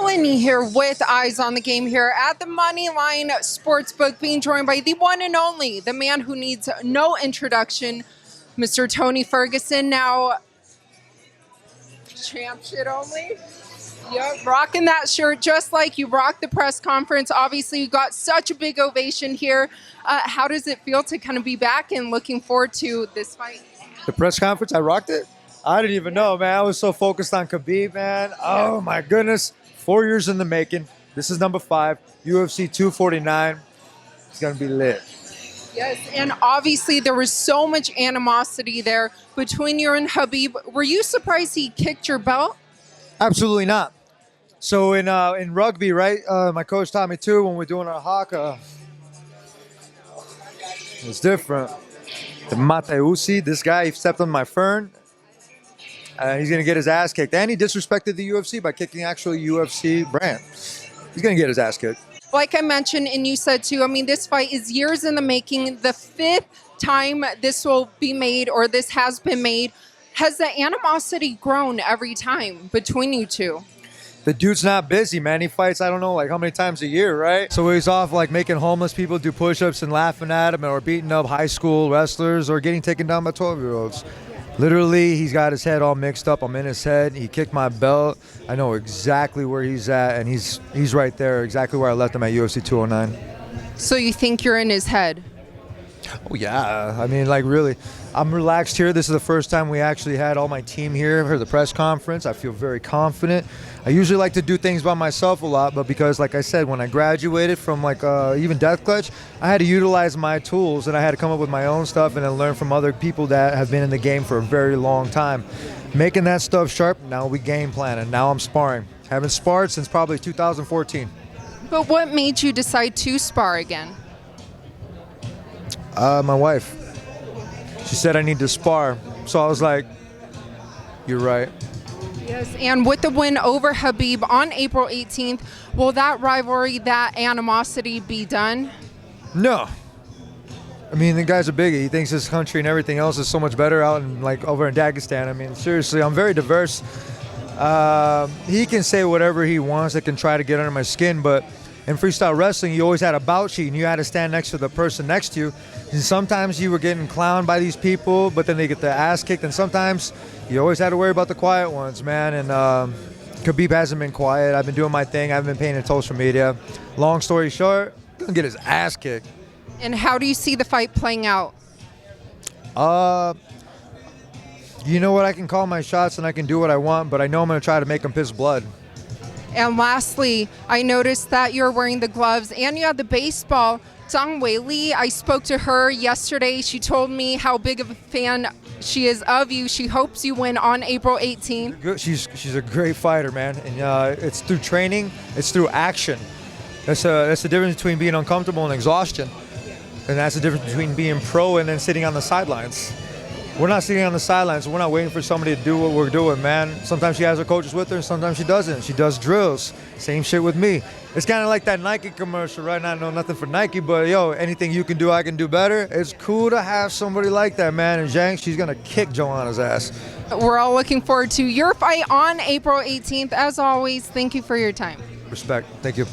Helen Yee here with Eyes on the Game here at the Moneyline Sports Book, being joined by the one and only, the man who needs no introduction, Mr. Tony Ferguson. Now, champ shit only. Yep, rocking that shirt just like you rocked the press conference. Obviously, you got such a big ovation here. How does it feel to kind of be back and looking forward to this fight? The press conference, I rocked it. I didn't even know, man. I was so focused on Khabib, man. Oh, my goodness. 4 years in the making. This is number 5. UFC 249. It's going to be lit. Yes, and obviously there was so much animosity there between you and Khabib. Were you surprised he kicked your belt? Absolutely not. So in rugby, right, my coach taught me too when we're doing our haka. It's different. The Mateusi, this guy, he stepped on my fern. He's going to get his ass kicked. And he disrespected the UFC by kicking actual UFC brand. He's going to get his ass kicked. Like I mentioned, and you said too, I mean, this fight is years in the making. The 5th time this will be made, or this has been made. Has the animosity grown every time between you two? The dude's not busy, man. He fights, I don't know, like how many times a year, right? So he's off like making homeless people do push-ups and laughing at him, or beating up high school wrestlers, or getting taken down by 12-year-olds. Literally, he's got his head all mixed up. I'm in his head. He kicked my belt. I know exactly where he's at, and he's right there, exactly where I left him at UFC 209. So you think you're in his head? Oh, yeah. I mean, like, really. I'm relaxed here. This is the first time we actually had all my team here for the press conference. I feel very confident. I usually like to do things by myself a lot, but because, like I said, when I graduated from, like, even Death Clutch, I had to utilize my tools, and I had to come up with my own stuff and then learn from other people that have been in the game for a very long time. Making that stuff sharp, now we game planning. Now I'm sparring. Haven't sparred since probably 2014. But what made you decide to spar again? My wife. She said I need to spar. So I was like, you're right. Yes, and with the win over Khabib on April 18th, will that rivalry, that animosity be done? No. I mean, the guy's a biggie. He thinks his country and everything else is so much better out in, like, over in Dagestan. I mean, seriously, I'm very diverse. He can say whatever he wants that can try to get under my skin, but in freestyle wrestling, you always had a bout sheet, and you had to stand next to the person next to you. And sometimes you were getting clowned by these people, but then they get their ass kicked. And sometimes you always had to worry about the quiet ones, man. And Khabib hasn't been quiet. I've been doing my thing. I haven't been paying attention to social media. Long story short, gonna get his ass kicked. And how do you see the fight playing out? You know what? I can call my shots and I can do what I want, but I know I'm gonna try to make him piss blood. And lastly, I noticed that you're wearing the gloves and you have the baseball. Zhang Weili, I spoke to her yesterday. She told me how big of a fan she is of you. She hopes you win on April 18th. She's a great fighter, man. And it's through training, it's through action. That's the difference between being uncomfortable and exhaustion. And that's the difference between being pro and then sitting on the sidelines. We're not sitting on the sidelines. We're not waiting for somebody to do what we're doing, man. Sometimes she has her coaches with her, and sometimes she doesn't. She does drills. Same shit with me. It's kind of like that Nike commercial, right? Now, I know nothing for Nike, but yo, anything you can do, I can do better. It's cool to have somebody like that, man. And Zhang, she's gonna kick Joanna's ass. We're all looking forward to your fight on April 18th. As always, thank you for your time. Respect. Thank you.